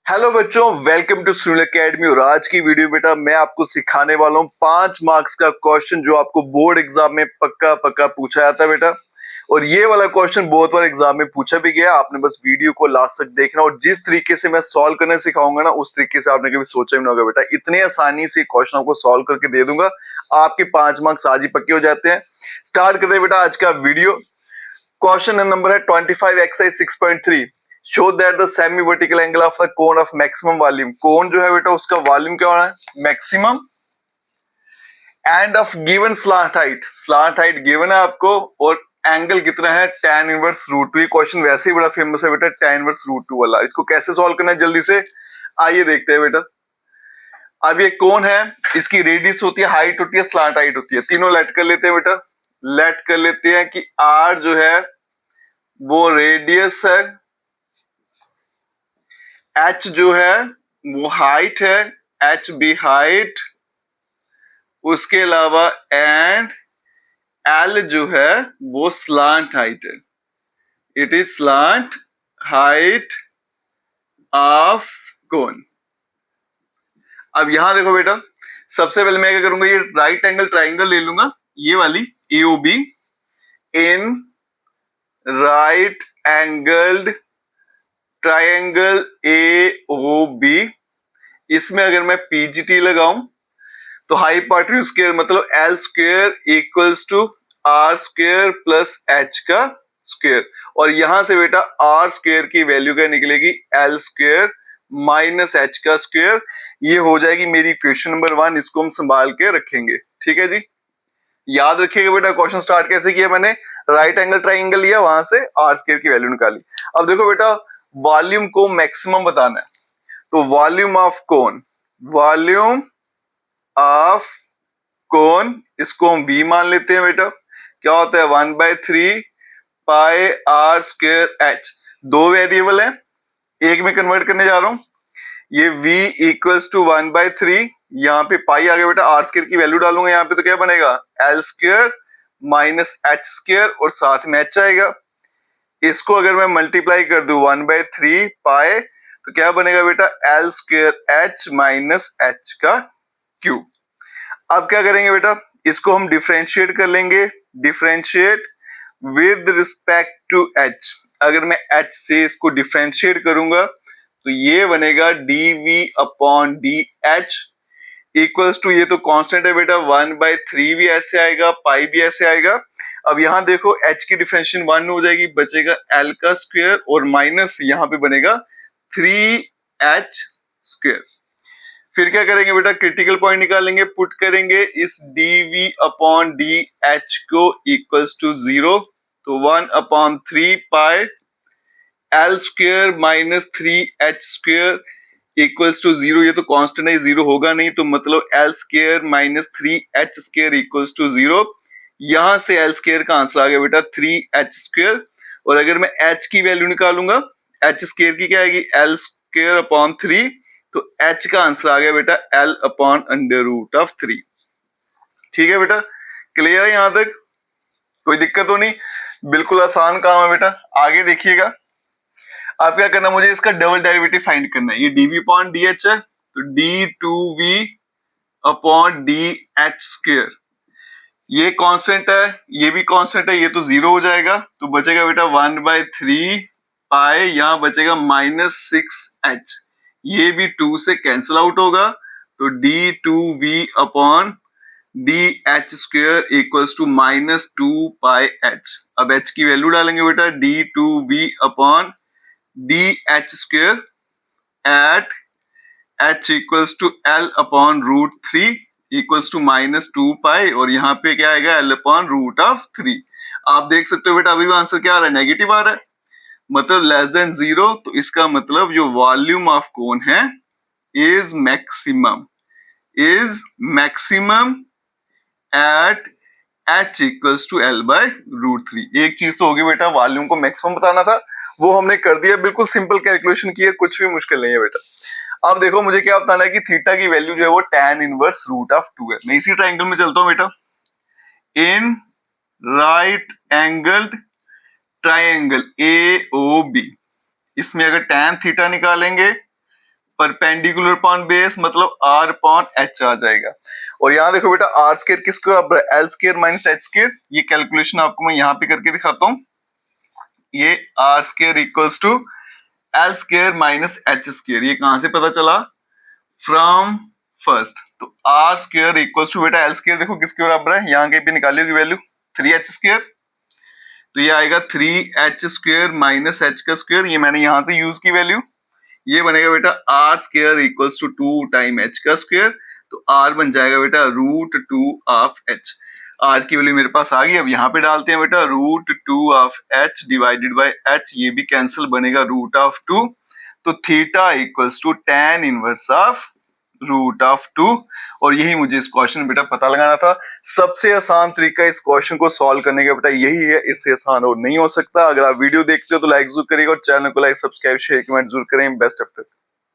Hello बच्चों, welcome to Sunil academy. और आज की वीडियो बेटा मैं आपको सिखाने वाला हूँ 5 मार्क्स का क्वेश्चन जो आपको बोर्ड एग्जाम में पक्का पक्का पूछा जाता है बेटा। और ये वाला क्वेश्चन बहुत बार एग्जाम में पूछा भी गया। आपने बस वीडियो को लास्ट तक देखना और जिस तरीके से मैं सॉल्व करने सिखाऊंगा ना उस तरीके से आपने कभी सोचा भी ना होगा बेटा। इतने आसानी से क्वेश्चन आपको सॉल्व करके दे दूंगा, आपके 5 मार्क्स आज ही पक्के हो जाते हैं। स्टार्ट करते हैं बेटा आज का वीडियो। क्वेश्चन नंबर है 25 exercise 6.3। Show that the semi vertical angle of the cone of maximum volume. Cone जो है बेटा उसका वॉल्यूम क्या होना है, maximum, and of given slant height. Slant height given है आपको और एंगल कितना है, tan इनवर्स रूट 2। ये क्वेश्चन वैसे ही बड़ा फेमस है बेटा, tan इनवर्स रूट 2 वाला। इसको कैसे सॉल्व करना है जल्दी से आइए देखते हैं बेटा। अब ये कोन है, इसकी रेडियस होती है, हाइट होती है, स्लांट हाइट होती है। तीनों लेट कर लेते हैं बेटा। लेट कर लेते हैं कि r जो है वो रेडियस है, h जो है वो हाइट है, h भी हाइट, उसके अलावा एंड l जो है वो स्लांट हाइट है। It is slant height of cone. अब यहां देखो बेटा, सबसे पहले मैं क्या करूंगा, ये राइट एंगल ट्राइंगल ले लूंगा, ये वाली AOB in right angled triangle AOB। इसमें अगर मैं PGT लगाऊं तो हाइपोटेन्यूज स्क्वायर मतलब L square equals to R square plus H का स्क्वायर। और यहां से बेटा R स्क्वायर की वैल्यू क्या निकलेगी, L स्क्वायर माइनस H का स्क्वायर। ये हो जाएगी मेरी इक्वेशन नंबर 1। इसको हम संभाल के रखेंगे, ठीक है जी। याद रखिएगा बेटा, क्वेश्चन स्टार्ट कैसे किया मैंने, राइट एंगल ट्राइंगल लिया, वहां से R स्क्वायर की वैल्यू निकाली। अब देखो बेटा, वॉल्यूम को मैक्सिमम बताना है तो volume of cone, volume of कोन, इसको हम v मान लेते हैं बेटा। क्या होता है 1/3 पाई r स्क्वायर h। दो वेरिएबल है, एक में कन्वर्ट करने जा रहा हूं। ये v इक्वल्स टू 1/3, यहाँ पे पाई आ गया बेटा, r स्क्वायर की वैल्यू डालूंगा यहाँ पे तो क्या बनेगा l square minus h square और साथ में h आएगा। इसको अगर मैं मल्टीप्लाई कर दूं 1/3 पाई तो क्या बनेगा बेटा, l square h minus h का क्यूब। अब क्या करेंगे बेटा, इसको हम डिफरेंशिएट कर लेंगे, differentiate with respect to h। अगर मैं h से इसको डिफरेंशिएट करूंगा तो ये बनेगा dv upon dh equals to, ये तो कांस्टेंट है बेटा, 1/3 भी ऐसे आएगा, पाई भी ऐसे आएगा। अब यहां देखो h की डिफरेंशिएशन 1 हो जाएगी, बचेगा l का स्क्वायर और माइनस यहाँ पे बनेगा 3h स्क्वायर। फिर क्या करेंगे बेटा, क्रिटिकल पॉइंट निकालेंगे, पुट करेंगे इस dv अपॉन dh को इक्वल्स टू 0। तो 1/3 pi l square minus 3h square equals to 0। ये तो कांस्टेंट है, 0 होगा नहीं, तो मतलब l square minus 3h square equals to 0। यहां से l स्क्वायर का आंसर आ गया बेटा 3h स्क्वायर। और अगर मैं h की वैल्यू निकालूंगा, h स्क्वायर की क्या आएगी, l स्क्वायर अपॉन 3, तो h का आंसर आ गया बेटा l upon under root of 3। ठीक है बेटा, क्लियर है यहां तक, कोई दिक्कत तो नहीं, बिल्कुल आसान काम है बेटा। आगे देखिएगा, आप क्या करना, मुझे इसका डबल डेरिवेटिव फाइंड करना है। ये dv अपॉन dh है तो d2v अपॉन dh स्क्वायर, ये कांस्टेंट है, ये भी कांस्टेंट है, ये तो 0 हो जाएगा, तो बचेगा बेटा 1/3 पाई, यहां बचेगा माइनस 6h, ये भी 2 से कैंसिल आउट होगा, तो d2v upon dh square equals to minus 2 pi h। अब h की वैल्यू डालेंगे बेटा, d2v upon dh square at h equals to l upon root 3 equals to minus 2 pi, और यहाँ पे क्या आएगा l अपॉन रूट ऑफ 3। आप देख सकते हो बेटा अभी भी आंसर क्या आ रहा है, नेगेटिव आ रहा है, मतलब लेस देन 0। तो इसका मतलब जो वॉल्यूम ऑफ कोन है is maximum, is maximum at h equals to l by root 3। एक चीज तो होगी बेटा, वॉल्यूम को मैक्सिमम बताना था, वो हमने कर दिया, बिल्कुल सिंपल कैलकुलेशन की है, कुछ भी मुश्किल नहीं है बेटा। अब देखो मुझे क्या बताना है कि थीटा की वैल्यू जो है वो tan इनवर्स रूट ऑफ 2 है। मैं इसी ट्रायंगल में चलता हूं बेटा, इन राइट एंगल्ड ट्रायंगल AOB, इसमें अगर tan थीटा निकालेंगे परपेंडिकुलर अपॉन बेस मतलब r अपॉन h आ जाएगा। और यहाँ देखो बेटा r स्क्वायर किसके बराबर है, l square minus h square. ये कैलकुलेशन आपको मैं यहाँ पे करके दिखाता हूँ। ये r square equals to l square minus h square, ये कहां से पता चला, फ्रॉम फर्स्ट। तो r स्क्वायर इक्वल्स टू बेटा l स्क्वायर देखो किसके बराबर है, यहाँ कहीं पे निकालियो की वैल्यू 3h स्क्वायर, तो ये आएगा 3h स्क्वायर माइनस h का स्क्वायर, ये मैंने यहां से यूज की वैल्यू, ये बनेगा बेटा r square equals to 2 time h का स्क्वायर, तो r बन जाएगा बेटा रूट 2 ऑफ h। r की वैल्यू मेरे पास आ गई, अब यहाँ पे डालते हैं बेटा root 2 of h divided by h, ये भी कैंसिल, बनेगा रूट ऑफ 2, तो theta equals to tan inverse of root of 2। और यही मुझे इस क्वेश्चन में बेटा पता लगाना था। सबसे आसान तरीका इस क्वेश्चन को सॉल्व करने का बेटा यही है, इससे आसान और नहीं हो सकता। अगर आप वीडियो देखते हो तो लाइक जरूर करिएगा और चैनल को लाइक सब्सक्राइब शेयर कमेंट जरूर करें। Best of luck.